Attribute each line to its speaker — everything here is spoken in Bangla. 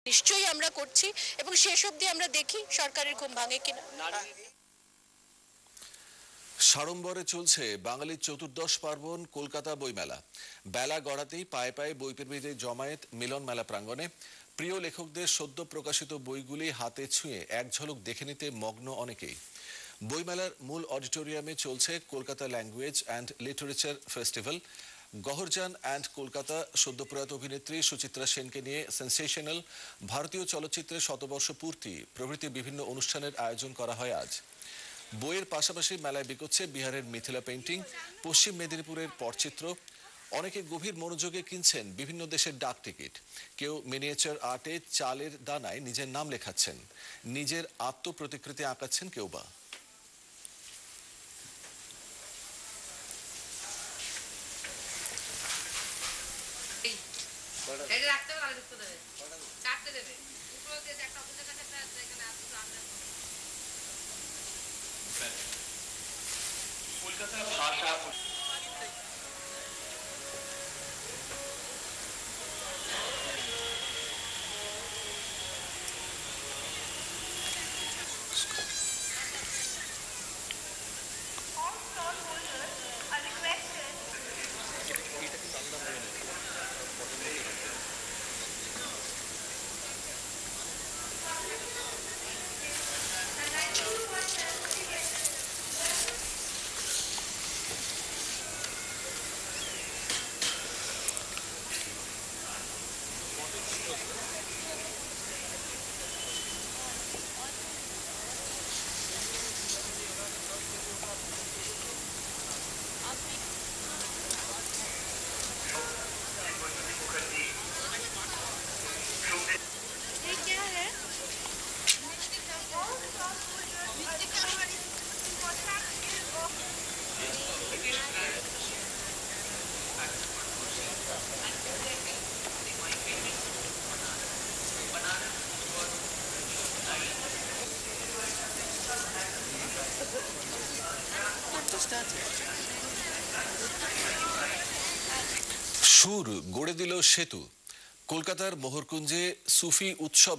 Speaker 1: নিশ্চয়ই আমরা করছি এবং শেষ অবধি আমরা দেখি সরকারের ঘুম ভাঙে কিনা।
Speaker 2: সাড়ম্বরে চলছে বাঙালির চতুর্দশ পার্বণ কলকাতা বইমেলা। বেলা গড়াতেই পায়ে পায়ে বইপ্রেমীদের জমায়েত মিলন মেলা প্রাঙ্গণে। প্রিয় লেখকদের সদ্য প্রকাশিত বইগুলি হাতে ছুঁয়ে এক ঝলক দেখে নিতে মগ্ন অনেকেই। বইমেলার মূল অডিটোরিয়ামে চলছে Kolkata language and literature festival. Gauhar Jaan and Kolkata, সদ্যপ্রয়াত অভিনেত্রী সুচিত্রা সেনকে নিয়ে সেন্সেশনাল, ভারতীয় চলচ্চিত্রের শতবর্ষ পূর্তি প্রভৃতি বিভিন্ন অনুষ্ঠানের আয়োজন করা হয় আজ। বইয়ের পাশাপাশি মেলায় বিকোচ্ছে বিহারের মিথিলা পেইন্টিং, পশ্চিম মেদিনীপুরের পটচিত্র। অনেকে গভীর মনোযোগে কিনছেন বিভিন্ন দেশের ডাক টিকিট। কেউ মিনিয়েচার আর্টে চালের দানায় নিজের নাম লেখাচ্ছেন, নিজের আত্মপ্রতিকৃতি আঁকাচ্ছেন কেউ বা। সুর গড়ে দিল সেতু। কলকাতার মোহরকুঞ্জে সুফি উৎসবে